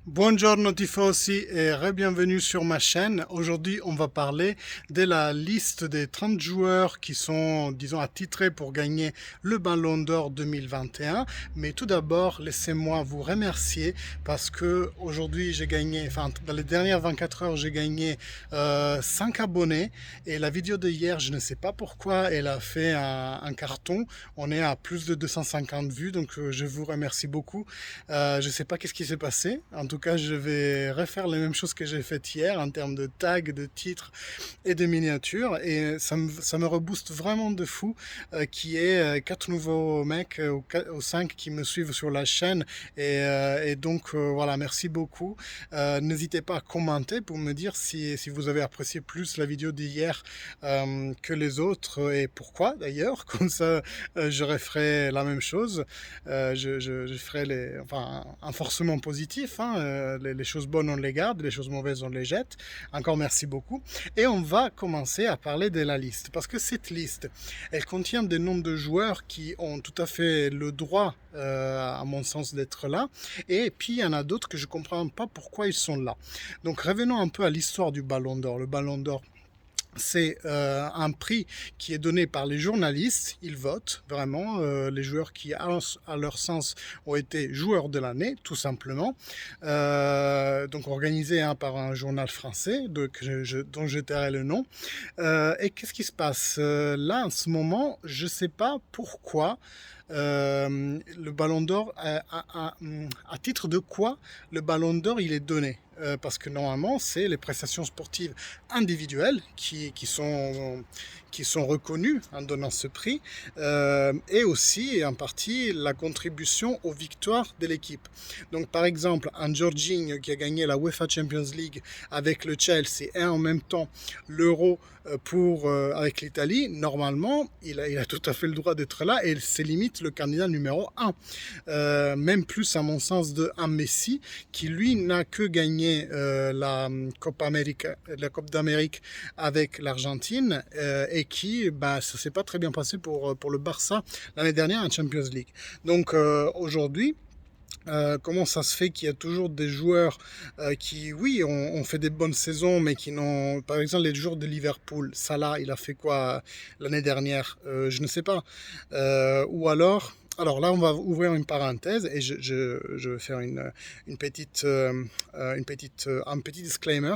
Buongiorno tifosi et re-bienvenue sur ma chaîne. Aujourd'hui, on va parler de la liste des 30 joueurs qui sont, disons, attitrés pour gagner le Ballon d'Or 2021. Mais tout d'abord, laissez-moi vous remercier parce que aujourd'hui, j'ai gagné, enfin, dans les dernières 24 heures, j'ai gagné 5 abonnés. Et la vidéo de hier, je ne sais pas pourquoi, elle a fait un carton. On est à plus de 250 vues, donc je vous remercie beaucoup. Je ne sais pas qu'est-ce qui s'est passé. En tout cas, je vais refaire les mêmes choses que j'ai faites hier en termes de tags, de titres et de miniatures. Et ça me rebooste vraiment de fou qu'il y ait 4 nouveaux mecs ou 5 qui me suivent sur la chaîne. Et donc, voilà, merci beaucoup. N'hésitez pas à commenter pour me dire si vous avez apprécié plus la vidéo d'hier que les autres et pourquoi d'ailleurs. Comme ça, je referai la même chose. Je ferai enfin, un forcément positif. Hein, les choses bonnes, on les garde, les choses mauvaises, on les jette. Encore merci beaucoup. Et on va commencer à parler de la liste. Parce que cette liste, elle contient des noms de joueurs qui ont tout à fait le droit, à mon sens, d'être là. Et puis, il y en a d'autres que je ne comprends pas pourquoi ils sont là. Donc, revenons un peu à l'histoire du Ballon d'Or. Le Ballon d'Or, c'est un prix qui est donné par les journalistes. Ils votent vraiment les joueurs qui, à leur sens, ont été joueurs de l'année, tout simplement. Donc organisé par un journal français dont je tairai le nom. Et qu'est-ce qui se passe là en ce moment? Je ne sais pas pourquoi. Le Ballon d'Or, à titre de quoi le Ballon d'Or il est donné? Parce que normalement, c'est les prestations sportives individuelles qui sont reconnues en donnant ce prix, et aussi en partie la contribution aux victoires de l'équipe. Donc par exemple, un Jorginho qui a gagné la UEFA Champions League avec le Chelsea et en même temps l'Euro avec l'Italie, normalement, il a tout à fait le droit d'être là et c'est limite le candidat numéro 1. Même plus à mon sens de un Messi qui lui n'a que gagné la Coupe d'Amérique avec l'Argentine, et qui, bah, ça s'est pas très bien passé pour le Barça l'année dernière en Champions League. Donc aujourd'hui, comment ça se fait qu'il y a toujours des joueurs qui, oui, ont fait des bonnes saisons, mais qui n'ont... Par exemple, les joueurs de Liverpool, Salah, il a fait quoi l'année dernière? Je ne sais pas. Ou alors... Alors là, on va ouvrir une parenthèse et je vais faire un petit disclaimer.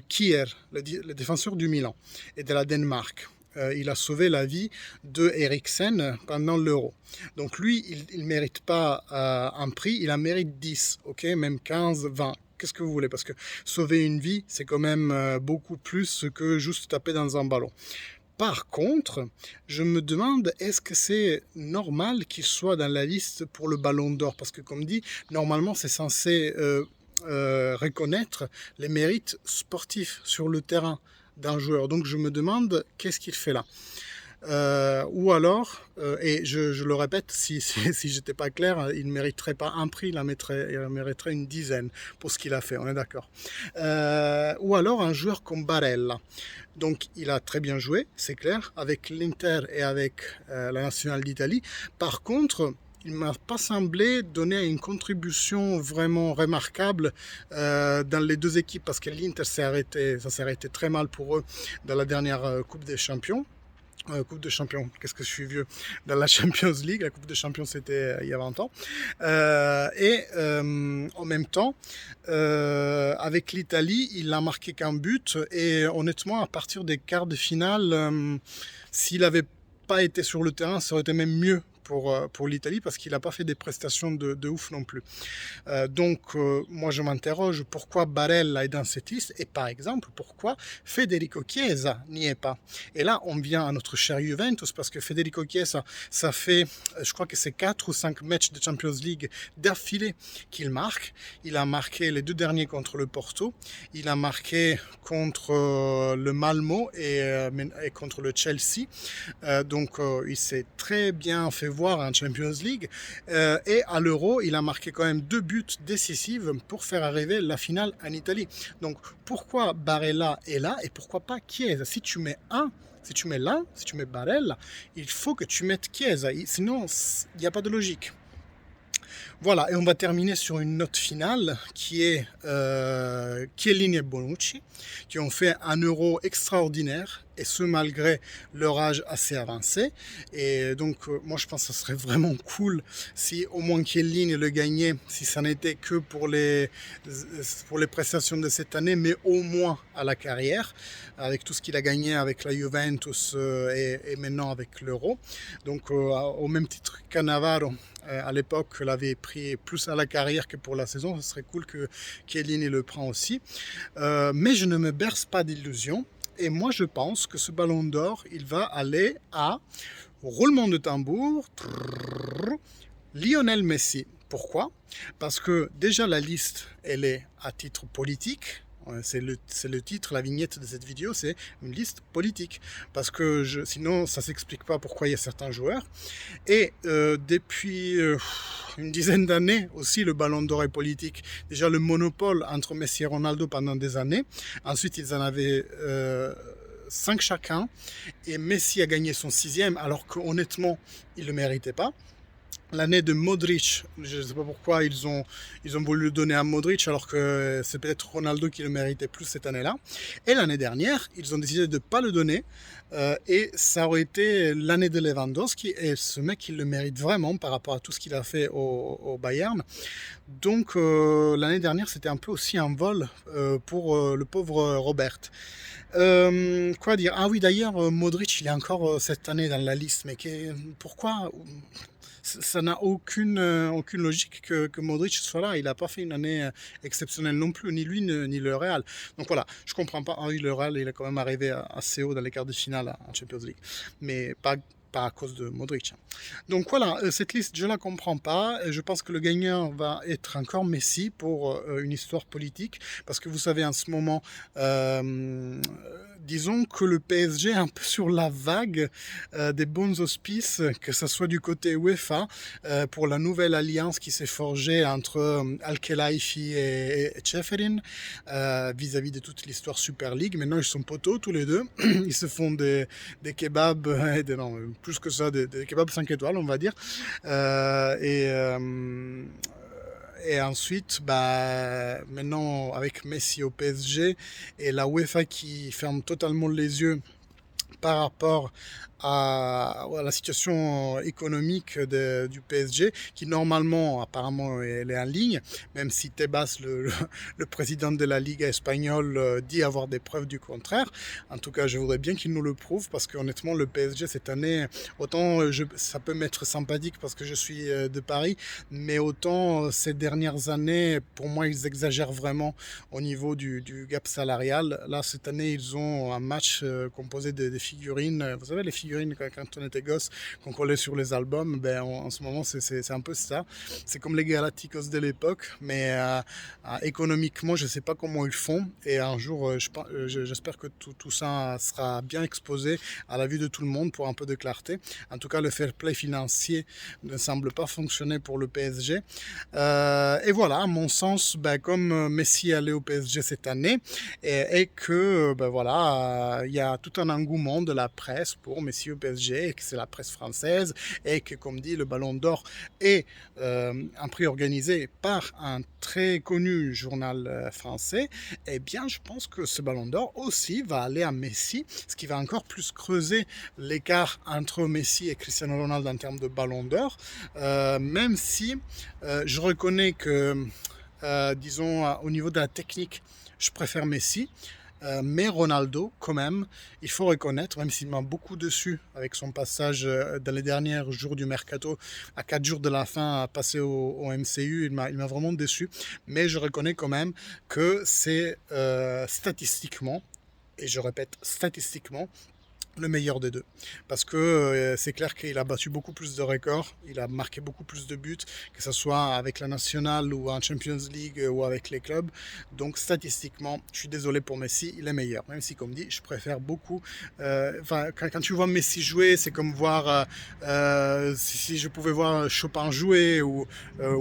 Kier, le défenseur du Milan et de la Danemark, il a sauvé la vie de Eriksen pendant l'Euro. Donc lui, il ne mérite pas un prix, il en mérite 10, ok, même 15, 20. Qu'est-ce que vous voulez? Parce que sauver une vie, c'est quand même beaucoup plus que juste taper dans un ballon. Par contre, je me demande, est-ce que c'est normal qu'il soit dans la liste pour le Ballon d'Or? Parce que comme dit, normalement, c'est censé reconnaître les mérites sportifs sur le terrain d'un joueur. Donc je me demande, qu'est-ce qu'il fait là? Ou alors, et je le répète, si j'étais pas clair, il ne mériterait pas un prix, il mériterait une dizaine pour ce qu'il a fait, on est d'accord. Ou alors un joueur comme Barella. Donc il a très bien joué, c'est clair, avec l'Inter et avec la nationale d'Italie. Par contre, il ne m'a pas semblé donner une contribution vraiment remarquable dans les deux équipes, parce que l'Inter ça s'est arrêté très mal pour eux dans la dernière Coupe des Champions. Coupe de Champions, qu'est-ce que je suis vieux, dans la Champions League, la Coupe de Champions c'était il y a 20 ans, en même temps, avec l'Italie, il n'a marqué qu'un but, et honnêtement, à partir des quarts de finale, s'il n'avait pas été sur le terrain, ça aurait été même mieux pour l'Italie, parce qu'il n'a pas fait des prestations de ouf non plus. Donc, moi je m'interroge pourquoi Barella est dans cette liste et par exemple pourquoi Federico Chiesa n'y est pas. Et là on vient à notre cher Juventus, parce que Federico Chiesa, ça fait, je crois que c'est 4 ou 5 matchs de Champions League d'affilée qu'il marque. Il a marqué les 2 derniers contre le Porto, il a marqué contre le Malmo et contre le Chelsea. Donc il s'est très bien fait voir en Champions League, et à l'Euro il a marqué quand même 2 buts décisifs pour faire arriver la finale en Italie. Donc pourquoi Barella est là et pourquoi pas Chiesa? Si tu mets l'un, si tu mets Barella, il faut que tu mettes Chiesa, sinon il n'y a pas de logique. Voilà, et on va terminer sur une note finale qui est Chiellini et Bonucci, qui ont fait un Euro extraordinaire, et ce malgré leur âge assez avancé. Et donc, moi je pense que ce serait vraiment cool si au moins Chiellini le gagnait, si ça n'était que pour les prestations de cette année, mais au moins à la carrière, avec tout ce qu'il a gagné avec la Juventus et maintenant avec l'Euro. Donc, au même titre que Cannavaro, à l'époque, l'avait pris plus à la carrière que pour la saison. Ce serait cool que Chiellini le prend aussi. Mais je ne me berce pas d'illusions. Et moi, je pense que ce ballon d'or, il va aller à roulement de tambour, Lionel Messi. Pourquoi? Parce que déjà la liste, elle est à titre politique. C'est le titre, la vignette de cette vidéo, c'est une liste politique. Parce que sinon, ça ne s'explique pas pourquoi il y a certains joueurs. Et depuis une dizaine d'années aussi, le ballon d'or est politique. Déjà, le monopole entre Messi et Ronaldo pendant des années. Ensuite, ils en avaient 5 chacun. Et Messi a gagné son 6e, alors qu'honnêtement, il ne le méritait pas. L'année de Modric, je ne sais pas pourquoi ils ont voulu le donner à Modric alors que c'est peut-être Ronaldo qui le méritait plus cette année-là. Et l'année dernière, ils ont décidé de ne pas le donner et ça aurait été l'année de Lewandowski et ce mec il le mérite vraiment par rapport à tout ce qu'il a fait au Bayern. Donc l'année dernière c'était un peu aussi un vol pour le pauvre Robert. Quoi dire? Ah oui d'ailleurs Modric il est encore cette année dans la liste mais pourquoi? Ça n'a aucune logique que Modric soit là. Il n'a pas fait une année exceptionnelle non plus, ni lui ni le Real. Donc voilà, je comprends pas. Ah oui, le Real, il est quand même arrivé assez haut dans les quarts de finale en Champions League. Mais pas à cause de Modric. Donc voilà, cette liste, je la comprends pas. Je pense que le gagnant va être encore Messi pour une histoire politique. Parce que vous savez, en ce moment, disons que le PSG est un peu sur la vague des bons auspices, que ce soit du côté UEFA, pour la nouvelle alliance qui s'est forgée entre Al-Khelaifi et Ceferin, vis-à-vis de toute l'histoire Super League. Maintenant, ils sont poteaux tous les deux. Ils se font des kebabs, non, plus que ça, des kebabs 5 étoiles, on va dire. Et ensuite, maintenant, avec Messi au PSG et la UEFA qui ferme totalement les yeux par rapport à la situation économique du PSG, qui normalement, apparemment, elle est en ligne, même si Tebas, le président de la Ligue espagnole, dit avoir des preuves du contraire. En tout cas, je voudrais bien qu'il nous le prouve, parce qu'honnêtement, le PSG, cette année, autant ça peut m'être sympathique parce que je suis de Paris, mais autant ces dernières années, pour moi, ils exagèrent vraiment au niveau du gap salarial. Là, cette année, ils ont un match composé de figurines. Vous savez, les figurines, quand on était gosse, qu'on collait sur les albums, en ce moment, c'est un peu ça. C'est comme les Galacticos de l'époque, mais économiquement, je ne sais pas comment ils font. Et un jour, j'espère que tout ça sera bien exposé à la vue de tout le monde pour un peu de clarté. En tout cas, le fair play financier ne semble pas fonctionner pour le PSG. Et voilà, à mon sens, comme Messi allait au PSG cette année, et que voilà, il y a tout un engouement de la presse pour Messi au PSG, et que c'est la presse française, et que, comme dit, le Ballon d'Or est un prix organisé par un très connu journal français. Eh bien, je pense que ce Ballon d'Or aussi va aller à Messi, ce qui va encore plus creuser l'écart entre Messi et Cristiano Ronaldo en termes de Ballon d'Or, même si je reconnais que, disons, au niveau de la technique, je préfère Messi. Mais Ronaldo, quand même, il faut reconnaître, même s'il m'a beaucoup déçu avec son passage dans les derniers jours du mercato, à 4 jours de la fin, à passer au MCU, il m'a vraiment déçu. Mais je reconnais quand même que c'est statistiquement, et je répète statistiquement, le meilleur des deux. Parce que c'est clair qu'il a battu beaucoup plus de records, il a marqué beaucoup plus de buts, que ce soit avec la nationale ou en Champions League ou avec les clubs. Donc statistiquement, je suis désolé pour Messi, il est meilleur. Même si, comme dit, je préfère beaucoup. Quand tu vois Messi jouer, c'est comme voir, si je pouvais voir Chopin jouer ou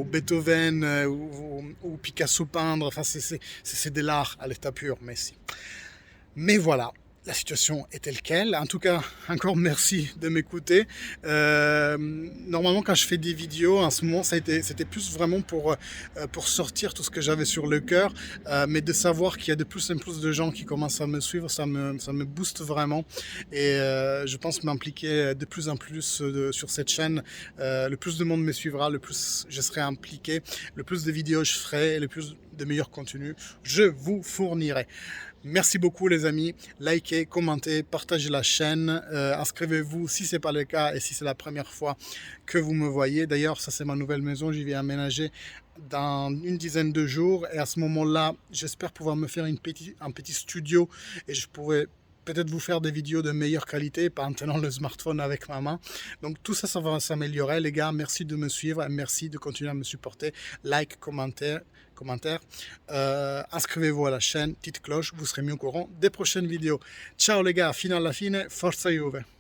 Beethoven ou Picasso peindre. Enfin, c'est de l'art à l'état pur, Messi. Mais voilà. la situation est telle qu'elle. En tout cas, encore merci de m'écouter. Normalement, quand je fais des vidéos, en ce moment, c'était plus vraiment pour sortir tout ce que j'avais sur le cœur. Mais de savoir qu'il y a de plus en plus de gens qui commencent à me suivre, ça me booste vraiment. Et je pense m'impliquer de plus en plus sur cette chaîne. Le plus de monde me suivra, le plus je serai impliqué, le plus de vidéos je ferai, le plus de meilleurs contenus je vous fournirai. Merci beaucoup les amis, likez, commentez, partagez la chaîne, inscrivez-vous si ce n'est pas le cas et si c'est la première fois que vous me voyez. D'ailleurs, ça c'est ma nouvelle maison, j'y vais aménager dans une dizaine de jours et à ce moment-là, j'espère pouvoir me faire un petit studio et je pourrai peut-être vous faire des vidéos de meilleure qualité, pas en tenant le smartphone avec ma main. Donc tout ça, ça va s'améliorer les gars. Merci de me suivre et merci de continuer à me supporter. Like, commentaire. Inscrivez-vous à la chaîne, petite cloche, vous serez mis au courant des prochaines vidéos. Ciao les gars, fino alla fine, forza Juve!